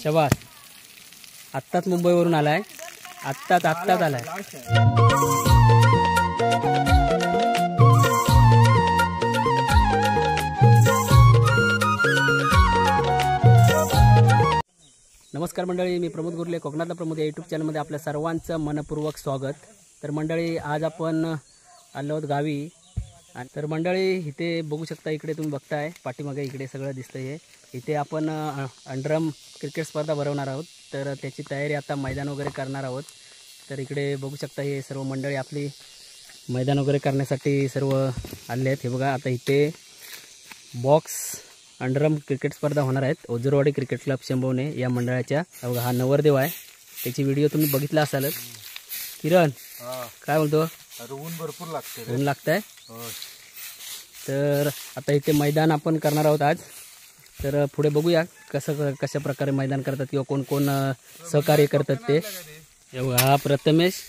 शबास, आत्ताच मुंबईवरून आलाय, आत्ताच आलाय. नमस्कार मंडळी, मी प्रमोद गुरले, कोकणातला प्रमोद या यूट्यूब चॅनलमध्ये आपल्या सर्वांचं मनपूर्वक स्वागत. तर मंडळी, आज आपण आलो आहोत गावी. तर मंडळी, इथे बघू शकता, इकडे तुम्ही बघताय पाठीमागे इकडे सगळं दिसतंय. हे इथे आपण अंडरम क्रिकेट स्पर्धा भरवणार आहोत. तर त्याची तयारी आता मैदान वगैरे करणार आहोत. तर इकडे बघू शकता, हे सर्व मंडळी आपली मैदान वगैरे करण्यासाठी सर्व आले आहेत. हे बघा, आता इथे बॉक्स अंडरम क्रिकेट स्पर्धा होणार आहेत. ओझरवाडी क्रिकेट क्लब शंभवणे या मंडळाच्या. बघा, हा नवरदेव आहे, त्याची व्हिडिओ तुम्ही बघितला असालच. किरण, काय बोलतो? ऊन भरपूर लागते, ऊन लागतंय. तर आता इथे मैदान आपण करणार आहोत आज. तर पुढे बघूया कशा प्रकारे मैदान करतात किंवा कोण कोण सहकार्य करतात ते. हा प्रथमेश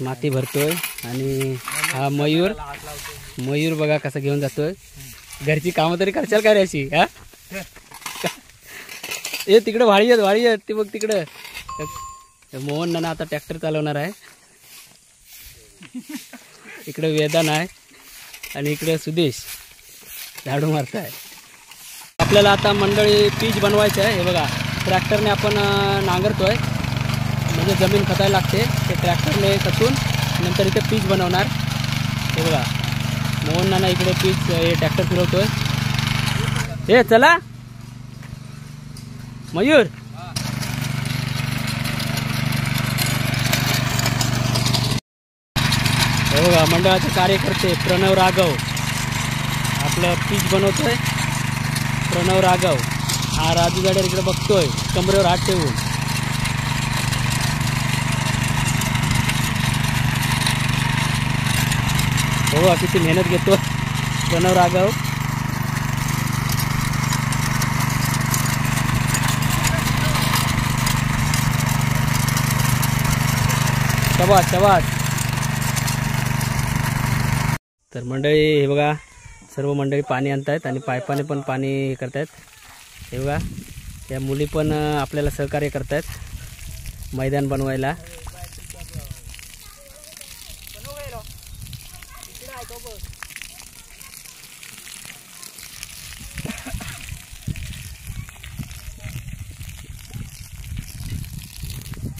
माती भरतोय आणि हा मयूर बघा कसा घेऊन जातोय. घरची कामं तरी करशाल का रे अशी? हा, ए तिकडे वाळी आहेत ते बघ तिकडं. मोहन नाना आता ट्रॅक्टर चालवणार आहे. इकडे वेदान आहे आणि इकडे सुदेश झाडू मारताय. आपल्याला आता मंडळी पीच बनवायचं आहे. हे बघा, ट्रॅक्टरने आपण नांगरतोय, म्हणजे जमीन खतायला लागते. ते ट्रॅक्टरने खतून नंतर इथे पीच बनवणार. हे बघा, मोहन नाना इकडे पीच हे ट्रॅक्टर फिरवतोय. हे चला मयूर, हे बघा मंडळाचे कार्यकर्ते प्रणव राघव आपलं पीच बनवतोय. प्रणव राघव, हा राजू गाड्या इकडे बघतोय कमरेवर हात ठेवून. हो, किती मेहनत घेतो प्रणव राघव. शाबास. तर मंडळी, हे बघा, सर्व मंडळी पाणी आणतायत आणि पायपाने पण पाणी करतायत. हे बघा, या मुली पण आपल्याला सहकार्य करतायत मैदान बनवायला.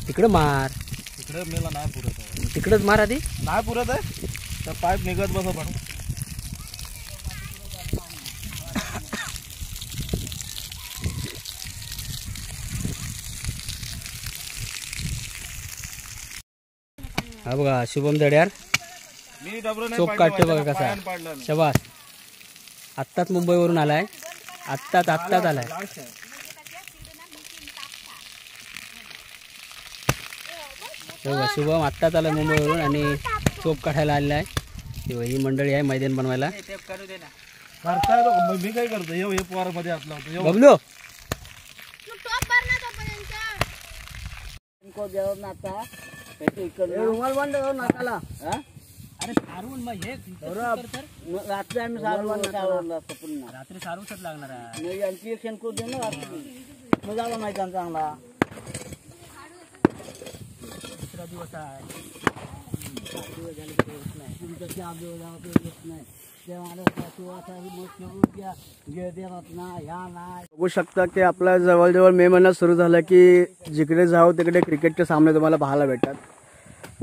तिकडं मार, तिकडे मेला नाही पुरत आहे. तिकडंच मार, आधी नाही पुरत आहे तर पाईप निघत बसा. पण हा बघा, शुभम दड्यार चोप काढतो बघा कसा. शबास, आत्ताच मुंबईवरून आलाय, आत्ताच आलाय. शुभम आत्ताच आलाय मुंबईवरून आणि चोप काढायला आलेला आहे. ही मंडळी आहे मैदान बनवायला. मी काय करतो, हे पोर मध्ये हात लावतो. बघलो रुमाल बंद करू नाकाला. अरे सारून मग हे रात्री आम्ही रात्री सारूच लागणार आहे. यांची एक शेणकूर दे ना रात्री, मग झाला नाही चांगला. दुसरा दिवस आहे, बघू शकता की आपला जवळजवळ मे महिना सुरू झाला की जिकडे जाऊ तिकडे क्रिकेटचे सामने तुम्हाला पाहायला भेटतात.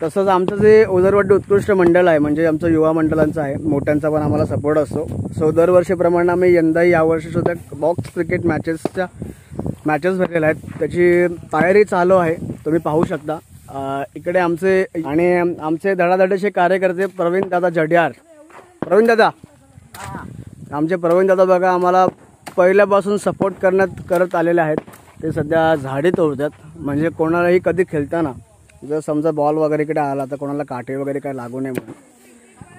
तसंच आमचं जे ओझरवाडी उत्कृष्ट मंडळ आहे, म्हणजे आमचं युवा मंडळांचं आहे, मोठ्यांचा पण आम्हाला सपोर्ट असतो. सो दरवर्षीप्रमाणे आम्ही यंदाही यावर्षी सुद्धा बॉक्स क्रिकेट मॅचेस भरलेल्या आहेत. त्याची तयारी चालू आहे, तुम्ही पाहू शकता. इकडे आमचे धडाधडीचे कार्यकर्ते प्रवीण दादा जडियार. प्रवीण दादा, आमचे प्रवीण दादा बघा, आम्हाला पहिल्यापासून सपोर्ट करत आलेले आहेत. ते सध्या झाडी तोडतात, म्हणजे कोणालाही कधी खेळताना जर समजा बॉल वगैरे इकडे आला तर कोणाला काटे वगैरे काय लागू नये म्हणून.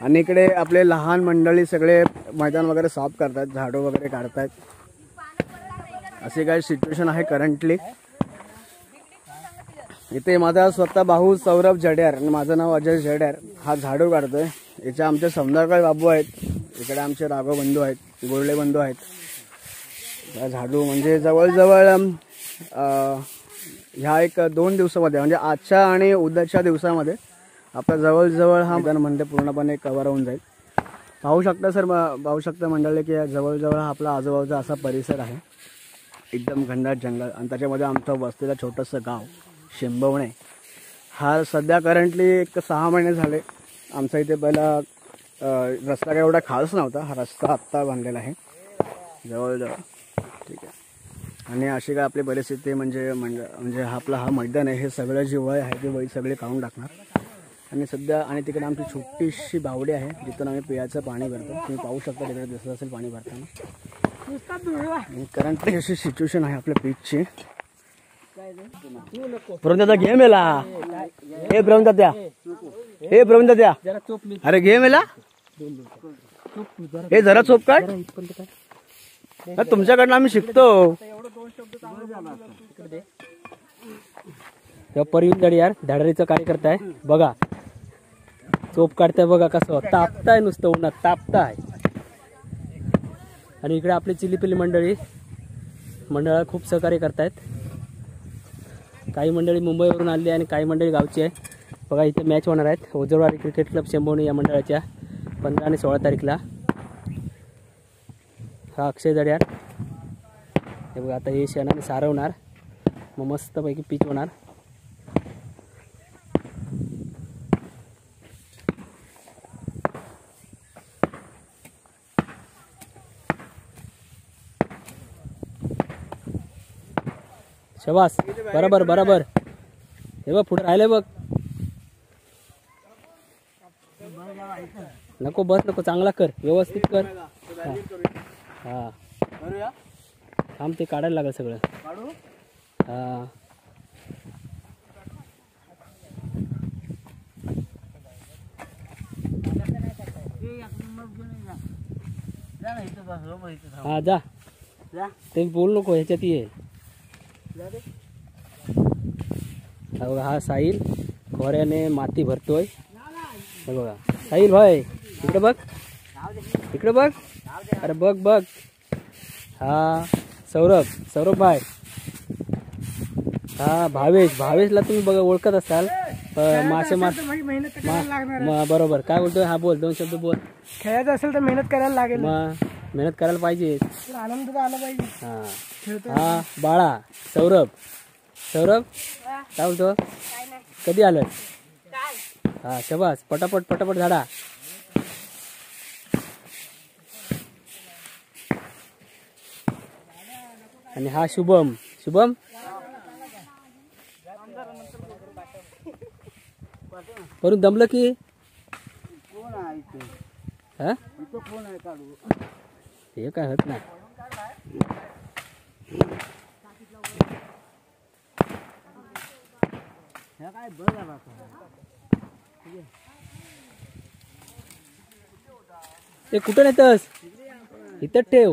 आणि इकडे आपले लहान मंडळी सगळे मैदान वगैरे साफ करतात, झाडू वगैरे काढतात. अशी काही सिच्युएशन आहे करंटली. इथे माझा स्वतः भाऊ सौरभ जडियार आणि माझं नाव अजय जडियार हा झाडू काढतोय. याचे आमचे समदारकाळ बाबू आहेत, इकडे आमचे राघव बंधू आहेत, गोरले बंधू आहेत. झाडू म्हणजे जवळजवळ ह्या 1-2 दिवसामध्ये म्हणजे आजच्या आणि उद्याच्या दिवसामध्ये आपला जवळजवळ हा मैदान म्हणजे पूर्णपणे कव्हर होऊन जाईल. पाहू शकता मंडळी की जवळजवळ हा आपला आजूबाजूचा असा परिसर आहे, एकदम घनदाट जंगल आणि त्याच्यामध्ये आमचं वस्तीला छोटंसं गाव शेंबवणे. हा सध्या करंटली 6 महिने झाले. आमचा इथे पहिला रस्ता काय एवढा खास नव्हता, हा रस्ता आत्ता बांधलेला आहे जवळजवळ. ठीक आहे. आणि अशी काय आपली परिस्थिती म्हणजे हा मैदान आहे, हे सगळं जे वय आहे ते वय सगळे काढून टाकणार. आणि सध्या आणि तिकडे आमची छोटीशी बावडी आहे जिथून आम्ही पियाचं पाणी भरतो. तुम्ही पाहू शकता तिकडे दिसत असेल पाणी भरताना. करंटली अशी सिच्युएशन आहे आपल्या पीचची. प्रवीण घे मेला, हे प्रवीण त्या अरे घे मेला, हे जरा चोप काढ. तुमच्याकडनं आम्ही शिकतो. परिविंदड यार धाडरीचं कार्यकर्ता आहे बघा, चोप काढताय बघा कसं तापताय, नुसतं उन्हात तापताय. आणि इकडे आपली चिलीपिली मंडळाला खूप सहकार्य करतायत. काही मंडळी मुंबईवरून आली आणि काही मंडळी गावची आहे. बघा इथे मॅच होणार आहेत ओझरवाडी क्रिकेट क्लब शेंबवणी या मंडळाच्या 15 आणि 16 तारीखला. हा अक्षय जडियार हे बघा, आता हे शेणाने सारवणार, मग मस्तपैकी पिच होणार. शबास, बरोबर. हे बघ पुढे राहिले बघ. नको चांगला कर, व्यवस्थित कर. हा थांब, ते काढायला लागेल सगळं. हा हा जा, ते बोल नको, ह्याच्यात ये. हा बघा, हा साहिल खोऱ्याने माती भरतोय. हे बघा साहिल भाई, इकडे बघ. अरे बघ. हा सौरभ भाई. हा भावेशला तुम्ही बघा ओळखत असाल, मासे बरोबर. काय बोलतोय? हा बोल, 2 शब्द बोल. खेळायचं असेल तर मेहनत करायला लागेल. मग मेहनत करायला पाहिजे, आनंद आला पाहिजे. हा बाळा सौरभ काय बोलतो? कधी आलं? हा शबास, पटापट झाडा. आणि हा शुभम करून दमलं की हे काय होत नाही. ते कुठं नेतस? इथं ठेव.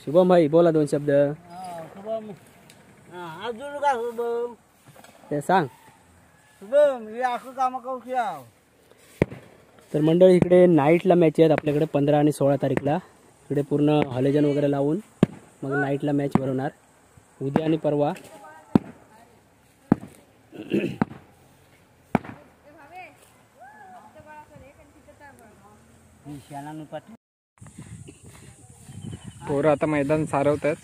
शुभम भाई बोला 2 शब्द. ते सांग. तर मंडळी इकडे नाईटला मॅच आहेत आपल्याकडे 15 आणि 16 तारीखला. इकडे पूर्ण हॉलेजन वगैरे लावून मग नाईटला मॅच भरवणार उद्या आणि परवा. पोरं आता मैदान सारवतात.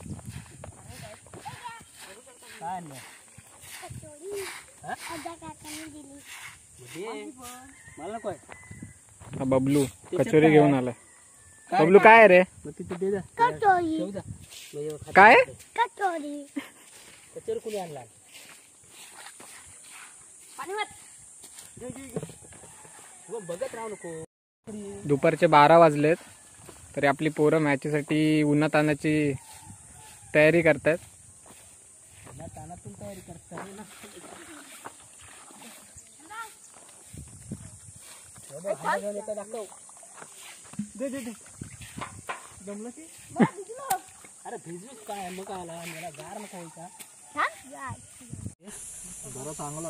हा बबलू कचोरी घेऊन आलाय. बबलू काय आहे रे? काय कचोरी कुणी आणला? बघत राहू नको. दुपारचे 12 वाजलेत तरी आपली पोरं मॅचसाठी उन्हात तानाची तयारी करतात. अरे भिजूच काय मग आला मला गार नका व्हायचा.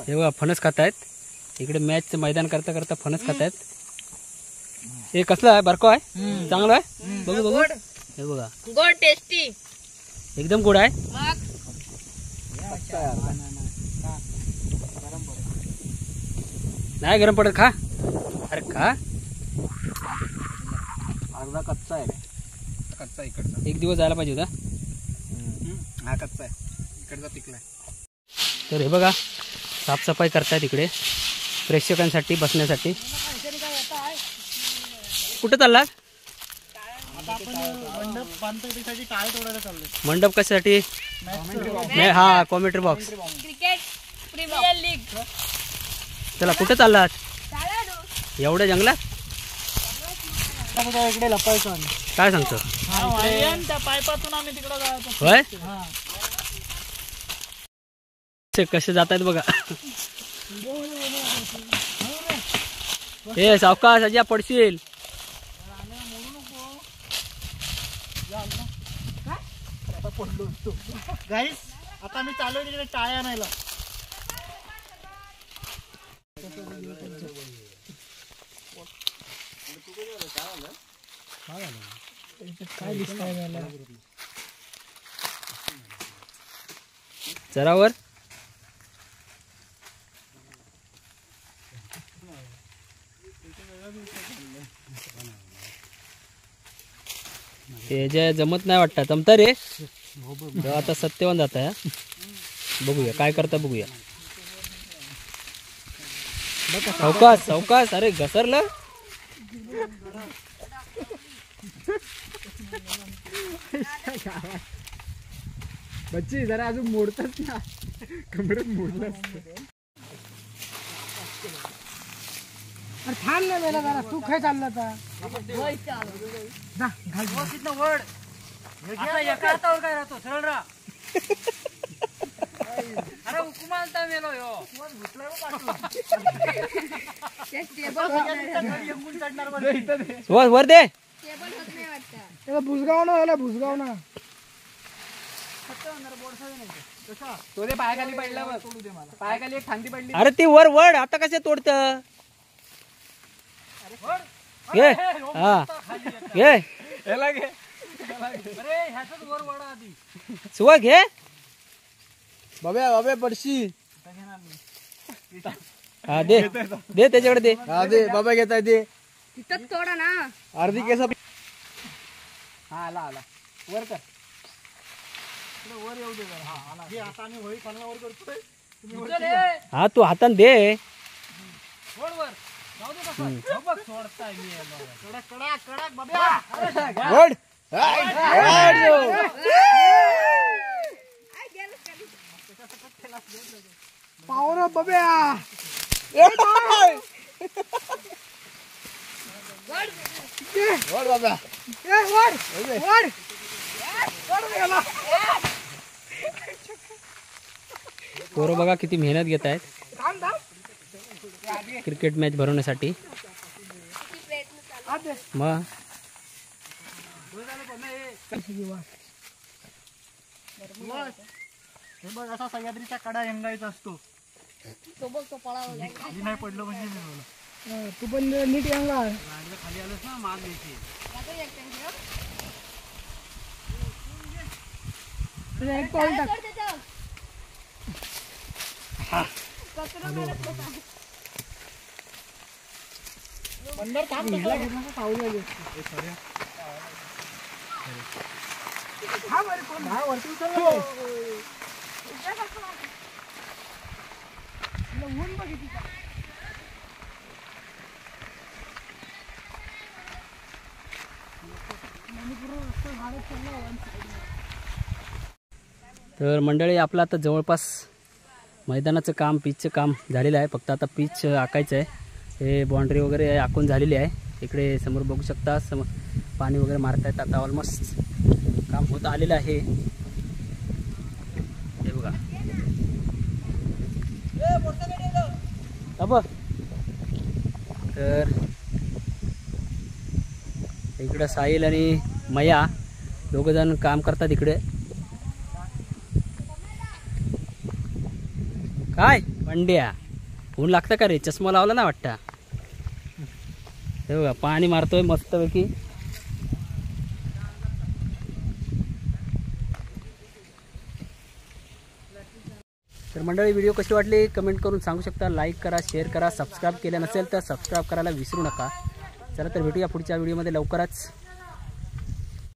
हे बघा फणस खात आहेत इकडे. मॅचचं मैदान करता करता फणस खात आहेत. हे कसलं आहे? बरको आहे? चांगलं आहे? बघू बघू. हे बघा गोड टेस्टी. एकदम गोड आहे. नाही गरम पडत. खा. अरे खा. अर्धा कच्चा आहे. कच्चा इकडचा. एक दिवस जायला पाहिजे होता. हा कच्चा आहे. इकडचा पिकलाय. तर हे बघा साफसफाई करतायत इकडे प्रेक्षकांसाठी बसण्यासाठी. कुठं चालला? मंडप कशासाठी? हा commentary box. Cricket premier league. चला कुठं चाललात? एवढ्या जंगलात? इकडे लपायचं. काय सांगतो? त्या पायपातून आम्ही तिकडे जायचो. होय कसे जात आहेत बघा. हे सावकाश अजिया पडशील. गाईस आता आम्ही चालू तिकडे टाळ्या आणायला. चरावर ते जे जमत नाही वाटतं. जमता रे. आता सत्यवान जात आहे. बघूया काय करता बघूया. सावकाश सावकाश. अरे घसरलं. बच्ची जरा अजून मोडतात ना. कमरेत मोडलं असतं. थांब ना मेला जरा. तू काय चालला आता? काय राहतो सरळ राहा. अरे हुकुमालता मेलो यो. वर दे. त्याला भुसगाव ना झाला. भुसगाव ना तो दे. पायाखाली पडला बघ. पायाखाली एक खांदी पडली. अरे ती वर वड. आता कसे तोडत? घे. हा घे. याला घे. सुवा घे. बाबा बाबा पडशी. हा दे दे त्याच्याकडे दे. हा दे बाबा घेताय ते. तिथंच तोडा ना. अर्धी केस. हा आला आला. वर कर. हा तू हातान दे. वड. पावरा बब्या. वड बाबा. पोरं बघा किती मेहनत घेत आहेत क्रिकेट मॅच भरवण्यासाठी. मग असा सह्याद्रीचा कडा यंगायचा असतो. खाली नाही पडलं म्हणजे तू पण नीट यंगा. खाली आलंस ना माग द्यायची. एक पाऊल टाक. तर मंडळी आपलं आता जवळपास मैदानाचं काम पिचचं काम झालेलं आहे. फक्त आता पिच आकायचं आहे. हे बाउंड्री वगैरे आखून झालेली आहे. इकडे समोर बघू शकता पाणी वगैरे मारतायत. आता ऑलमोस्ट काम होत आलेलं आहे. हे बघा अब तर इकडं साहिल आणि मया दोघंजण काम करतात इकडे. काय पंड्या ऊन लागतं का रे? चष्मा लावला ना वाटतं. हे बघा पाणी मारतोय मस्तपैकी. तर मंडळी व्हिडिओ कशी वाटली कमेंट करून सांगू शकता. लाईक करा, शेअर करा, सबस्क्राईब केलं नसेल तर सबस्क्राईब करायला विसरू नका. चला तर भेटूया पुढच्या व्हिडिओमध्ये लवकरच.